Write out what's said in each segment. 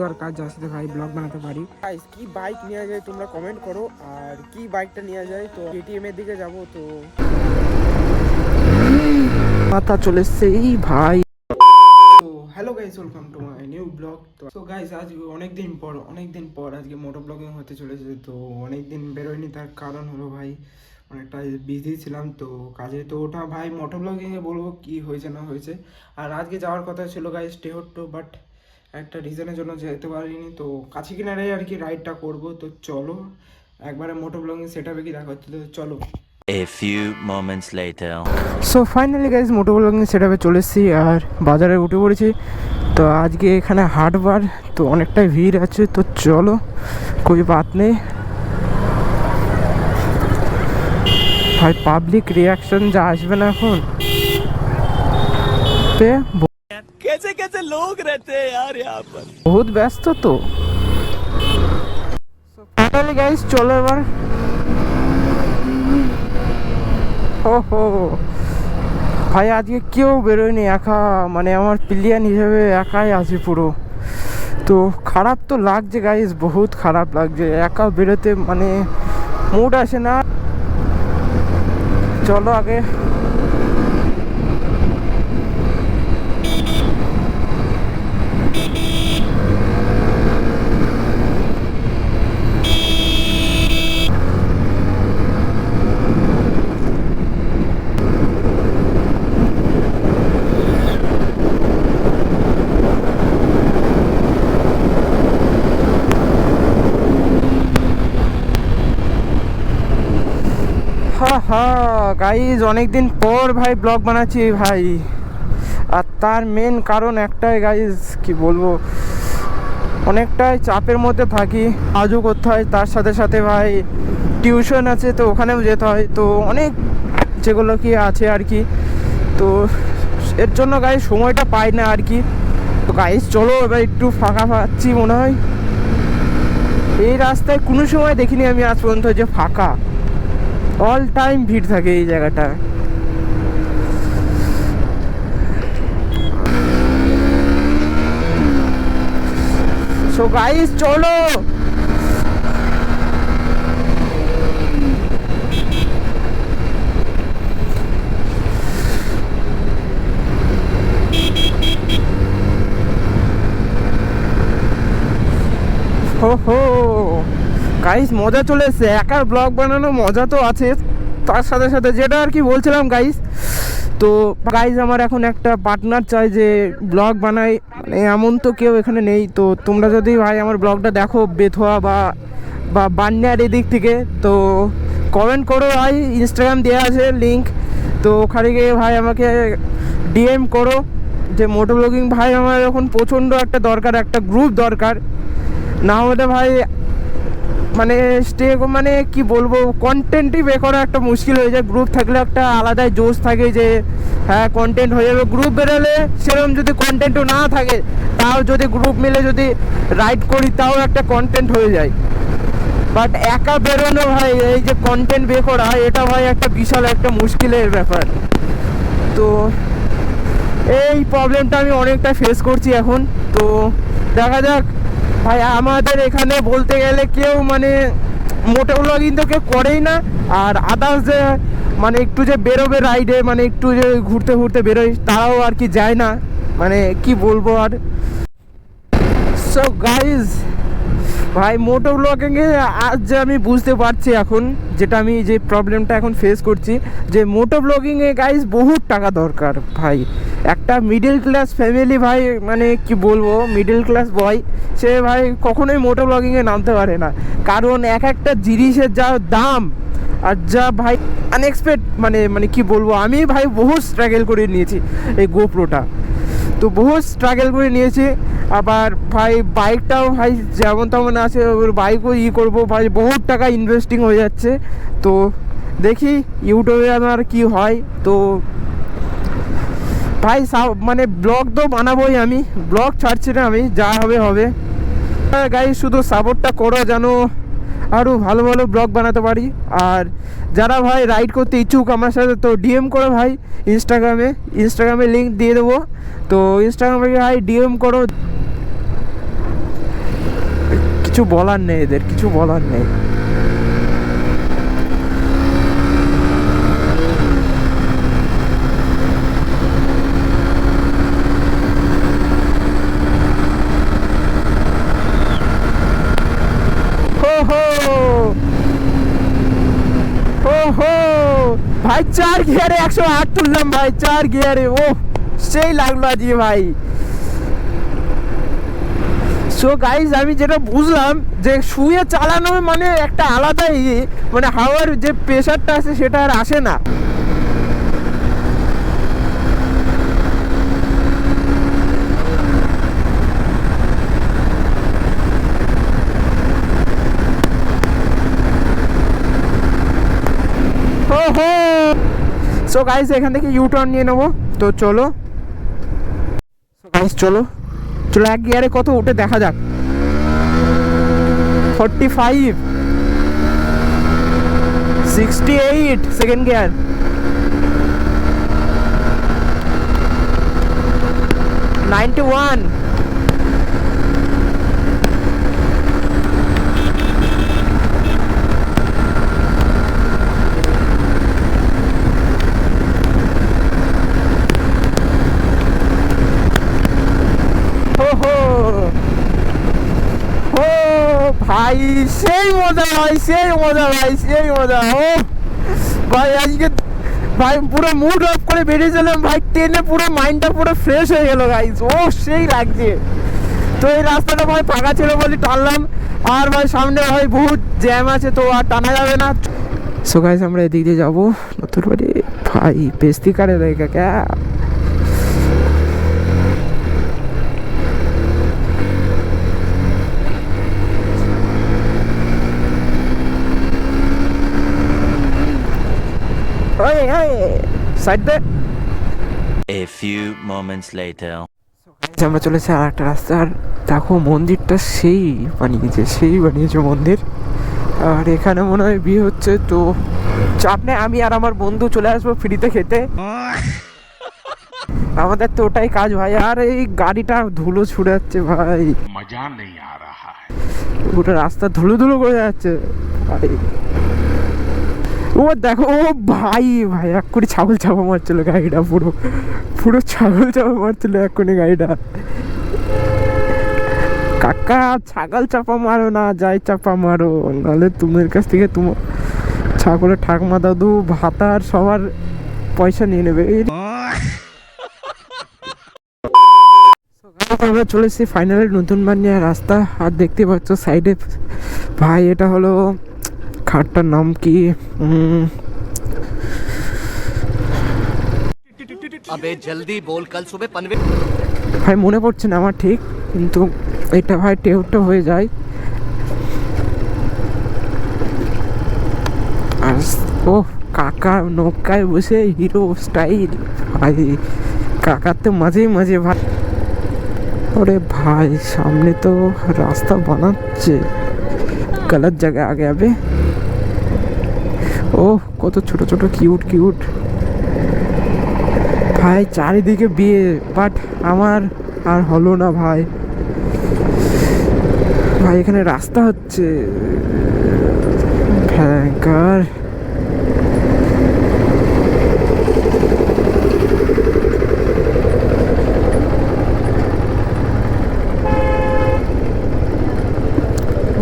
দরকার যার সাথে ভাই ব্লগ বানাতে পারি। গাইস কি বাইক নেওয়া যায় তোমরা কমেন্ট করো, আর কি বাইকটা নেওয়া যায়। তো কেটিএম এর দিকে যাব। তো মাথা চলে এসছে এই ভাই। তো hello guys, welcome to my new blog. তো গাইস আজ অনেক দিন পর আজকে মোটো ব্লগিং হতে চলেছে। তো অনেক দিন বেরোয়নি, তার কারণ হলো ভাই অনেকটা বিজি ছিলাম তো কাজে। তো ওটা ভাই মোটো ব্লগিংয়ে বলবো কি হয়েছে না হয়েছে। আর আজকে যাওয়ার কথা ছিল গাইস টেহট্টো, বাট একটা রিজনের জন্য যেতে পারিনি। তো কাছে কিনারে আর কি রাইডটা করবো। তো চলো একবারে মোটো ব্লগিং সেট আপে কি দেখা হচ্ছে, তো চলো। A few moments later. So finally guys moto ব্লগিং সেট আপে চলে এসেছি আর বাজারে উঠে পড়েছি। তো আজকে এখানে হাটবার, তো অনেকটাই ভিড় আছে। তো চলো কোই বাত নেই ভাই, পাবলিক রিয়াকশন যা আসবে না এখন कैसे कैसे लोग रहते हैं यार यहाँ पर। বহুত ব্যস্ত। তো ফাইনালি গাইজ চলো এবার। ওহো ভাই আজকে কেউ বেরোয়নি, একা মানে আমার প্লেয়ার হিসেবে একাই আছি পুরো। তো খারাপ তো লাগছে গাইজ, বহুত খারাপ লাগছে, একা বেরোতে মানে মুড আসে না। চলো আগে গাইজ অনেকদিন পর ভাই ব্লগ বানাচ্ছি ভাই। আর তার মেন কারণ একটাই গাইজ, কি বলবো, অনেকটাই চাপের মধ্যে থাকি, কাজও করতে হয়, তার সাথে সাথে ভাই টিউশন আছে, তো ওখানেও যেতে হয়। তো অনেক যেগুলো কি আছে আর কি, তো এর জন্য গাইজ সময়টা পাই না আর কি। তো গাইজ চলো এবার একটু ফাঁকা পাচ্ছি মনে হয়। এই রাস্তায় কোনো সময় দেখিনি আমি আজ পর্যন্ত যে ফাঁকা, অল টাইম ভিড় থাকে এই জায়গাটা। সো গাইস চলো হো গাইস, মজা চলে এসছে। একা ব্লগ বানানো মজা তো আছে, তার সাথে সাথে যেটা আর কি বলছিলাম গাইস, তো গাইস আমার এখন একটা পার্টনার চাই যে ব্লগ বানাই, মানে এমন তো কেউ এখানে নেই। তো তোমরা যদি ভাই আমার ব্লগটা দেখো বেথুয়া বা বান্যার এদিক থেকে, তো কমেন্ট করো ভাই, ইনস্টাগ্রাম দেওয়া আছে লিঙ্ক, তো ওখানে গিয়ে ভাই আমাকে ডিএম করো যে মোটো ব্লগিং ভাই আমার এখন প্রচণ্ড একটা দরকার, একটা গ্রুপ দরকার। না হলে ভাই মানে মানে কি বলবো, কন্টেন্টই বের করা একটা মুশকিল হয়ে যায়। গ্রুপ থাকলে একটা আলাদাই জোশ থাকে যে হ্যাঁ কন্টেন্ট হয়ে যাবে। গ্রুপ বেরোলে সেরকম যদি কন্টেন্টও না থাকে, তাও যদি গ্রুপ মিলে যদি রাইড করি তাও একটা কন্টেন্ট হয়ে যায়। বাট একা বেরোনো ভাই, এই যে কন্টেন্ট বের করা, এটা ভাই একটা বিশাল একটা মুশকিলের ব্যাপার। তো এই প্রবলেমটা আমি অনেকটা ফেস করছি এখন। তো দেখা যাক ভাই, আমাদের এখানে বলতে গেলে কেউ মানে মোটো ব্লগিং তো কেউ করেই না। আর আদার্স যে মানে একটু যে বেরোবে রাইডে, মানে একটু যে ঘুরতে ঘুরতে বেরোয়, তারাও আর কি যায় না, মানে কি বলবো আর। সো গাইজ ভাই মোটো ব্লগিংয়ে আজ যে আমি বুঝতে পারছি এখন, যেটা আমি যে প্রবলেমটা এখন ফেস করছি, যে মোটো ব্লগিংয়ে গাইজ বহুত টাকা দরকার ভাই। একটা মিডল ক্লাস ফ্যামিলি ভাই, মানে কি বলবো, মিডল ক্লাস বয়, সে ভাই কখনোই মোটো ব্লগিংয়ে নামতে পারে না। কারণ এক একটা জিনিসের যা দাম, আর যা ভাই আনএক্সপেক্ট, মানে কি বলবো, আমি ভাই বহুত স্ট্রাগল করে নিয়েছি এই গোপ্রোটা, তো বহুত স্ট্রাগল করে নিয়েছি। আবার ভাই বাইকটাও ভাই যেমন তেমন আছে, ওর বাইকও করবো ভাই, বহুত টাকা ইনভেস্টিং হয়ে যাচ্ছে। তো দেখি ইউটিউবে আমার কি হয়। তো ভাই মানে ব্লগ তো বানাবোই, আমি ব্লগ ছাড়ছি না, আমি যা হবে হবে। গাইস শুধু সাপোর্টটা করো যেন আরও ভালো ভালো ব্লগ বানাতে পারি। আর যারা ভাই রাইড করতে ইচ্ছুক আমার সাথে, তো ডিএম করো ভাই ইনস্টাগ্রামে লিঙ্ক দিয়ে দেবো। তো ইনস্টাগ্রামে ভাই ডিএম করো। কিছু বলার নেই, এদের কিছু বলার নেই। হো হো হো হো ভাই 4 গিয়ারে 108 তুললাম ভাই, 4 গিয়ারে। ও সেই লাগলো আজকে ভাই। সো গাইজ আমি যেটা বুঝলাম যে শুয়ে চালানো মানে একটা আলাদা মানে হাওয়ার যে প্রেশারটা আছে সেটা আর আসে না। সো গাইজ এখান থেকে ইউ টার্ন নিয়ে নেবো, তো চলো। সো গাইজ চলো চলো, 1 গিয়ারে কত উঠে দেখা যাক। 45, 68 সেকেন্ড গিয়ার, 91, ভাই সেই মজা ভাই, সেই মজা ভাই, সেই মজা। ও ভাই আজকে ভাই পুরো মুড অফ করে বেরিয়েছিলাম ভাই, ট্রেনে পুরো মাইন্ডটা পুরো ফ্রেশ হয়ে গেল গাইস। ও সেই লাগছে। তো এই রাস্তাটা ভাই ফাঁকা ছিল বলে টানলাম, আর ভাই সামনে ভাই বহুত জ্যাম আছে, তো আর টানা যাবে না। সো গাইস আমরা এদিক দিয়ে যাবো নতুন বাড়ি। ভাই বেস্তি কারে রেখে ক্যা সাইড দে। A few moments later. আমরা চলেছি আর একটা রাস্তা, আর দেখো মন্দিরটা সেই বানিয়েছে, সেই বানিয়েছে মন্দির। আর এখানে মনে হয় বিয়ে হচ্ছে, তো চাপ নেই, আমি আর আমার বন্ধু চলে আসবো ফ্রিতে খেতে। আমাদের তো ওটাই কাজ ভাই। আর এই গাড়িটা ধুলো ছুড়ে যাচ্ছে ভাই, মজা নেই আ রাহা হ্যায়। পুরো রাস্তা ধুলো ধুলো করে যাচ্ছে ভাই। ও দেখো, ও ভাই ভাই এক্ষুনি ছাগল চাপা মারছিল গাড়িটা, পুরো পুরো ছাগল চাপা মারছিল এক্ষুনি গাড়িটা। কাকা ছাগল চাপা মারো না, যাই চাপা মারো, নাহলে তোমার কাছ থেকে তোমার ছাগলের ঠাকমা দাদু ভাতার সবার পয়সা নিয়ে নেবে। আমরা চলেছি ফাইনালি নতুন বানিয়ে রাস্তা। আর দেখতে পাচ্ছ সাইডে ভাই, এটা হলো ঘাটটার নাম কি, अबे जल्दी बोल, कल सुबह पनवे। ভাই মনে পড়ছে না আমার ঠিক, কিন্তু এটা ভাই টেউটা হয়ে যায়। আর ও কাকা নৌকায় বসে হিরো স্টাইল ভাই, কাকার তো মাঝে মাঝে ভাই। ওরে ভাই সামনে তো রাস্তা বানাচ্ছে, গলত জায়গায় আগে যাবে। ও কত ছোট ছোট কিউট কিউট ভাই, চারিদিকে বিয়ে, বাট আমার আর হলো না ভাই। ভাই এখানে রাস্তা হচ্ছে ভয়ঙ্কর।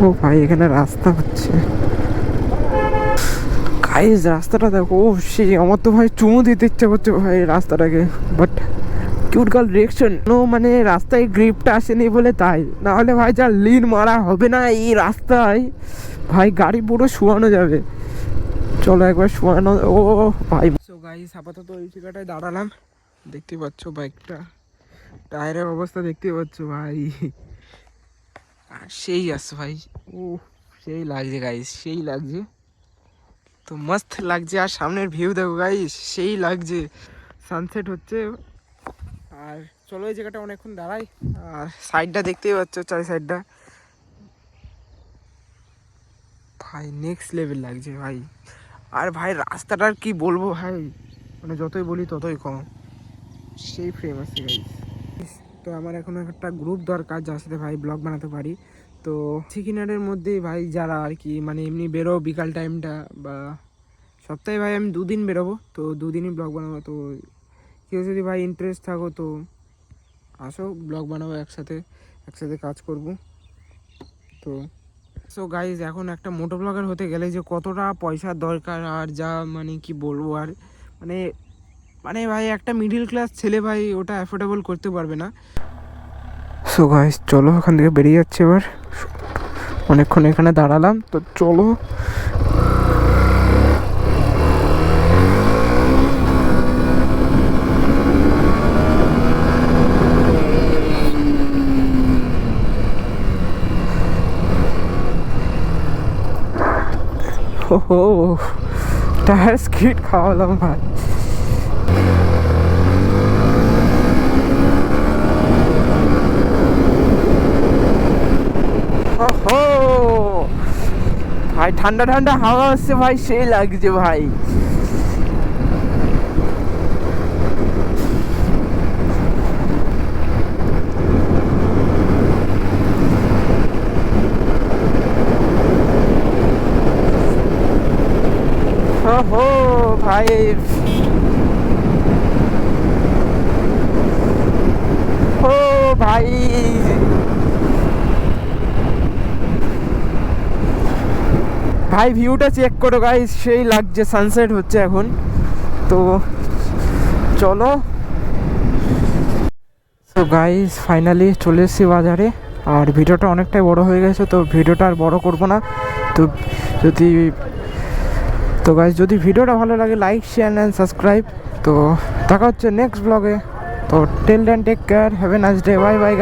ও ভাই এখানে রাস্তা হচ্ছে গাইস, রাস্তাটা দেখো। ও সেই আমার তো ভাই চুমু দিতে ইচ্ছা করছে ভাই রাস্তাটাকে, but cute girl reaction no, মানে রাস্তায় গ্রিপটা আসেনি বলে তাই, না হলে ভাই যা লিন মারা হবে না এই রাস্তায় ভাই, গাড়ি পুরো শোয়ানো যাবে। চলো একবার শোয়ানো। ও ভাই সো গাইস আপাতত ওই জায়গাটায় দাঁড়ালাম, দেখতে পাচ্ছ বাইকটা টায়ারের অবস্থা দেখতে পাচ্ছ ভাই, আর সেই আসছে ভাই। ও সেই লাগছে গাইস, সেই লাগছে, তো মস্ত লাগছে। আর সামনের ভিউ দেখো গাইস, সেই লাগছে, সানসেট হচ্ছে। আর চলো এই জায়গাটা অনেকক্ষণ দাঁড়াই। আর সাইডটা দেখতেই পাচ্ছ, চারি সাইডটা ভাই নেক্সট লেভেল লাগছে ভাই। আর ভাই রাস্তাটার কি বলবো ভাই, মানে যতই বলি ততই কম, সেই ফ্রেম আছে গাইস। তো আমার এখন একটা গ্রুপ দরকার যার সাথে ভাই ব্লগ বানাতে পারি, তো সিকিনারের মধ্যেই ভাই যারা আর কি মানে এমনি বেরো বিকাল টাইমটা বা সপ্তাহে ভাই আমি 2 দিন বেরোবো, তো 2 দিনই ব্লগ বানাবো। তো কেউ যদি ভাই ইন্টারেস্ট থাকো তো আসো, ব্লগ বানাবো একসাথে কাজ করব। তো সো গাইজ এখন একটা মোটো ব্লগার হতে গেলে যে কতটা পয়সার দরকার আর যা মানে কি বলবো আর মানে মানে ভাই একটা মিডিল ক্লাস ছেলে ভাই ওটা অ্যাফোর্ডেবল করতে পারবে না। সো গাইজ চলো ওখান থেকে বেরিয়ে যাচ্ছে এবার, অনেকক্ষণ এখানে দাঁড়ালাম, তো চলো। ও টায়ার স্কিট খাওয়ালাম ভাই। ওহো ভাই ঠান্ডা ঠান্ডা হাওয়া আসছে ভাই, সেই লাগছে ভাই। ওহো ভাই ও ভাই ভাই ভিউটা চেক করো গাইস, সেই লাগছে, সানসেট হচ্ছে এখন। তো চলো। তো গাইস ফাইনালি চলে এসেছি বাজারে, আর ভিডিওটা অনেকটাই বড় হয়ে গেছে, তো ভিডিওটা আর বড় করব না। তো গাইস যদি ভিডিওটা ভালো লাগে লাইক শেয়ার অ্যান্ড সাবস্ক্রাইব। তো দেখা হচ্ছে নেক্সট ব্লগে। তো till then take care, have a nice day, bye by.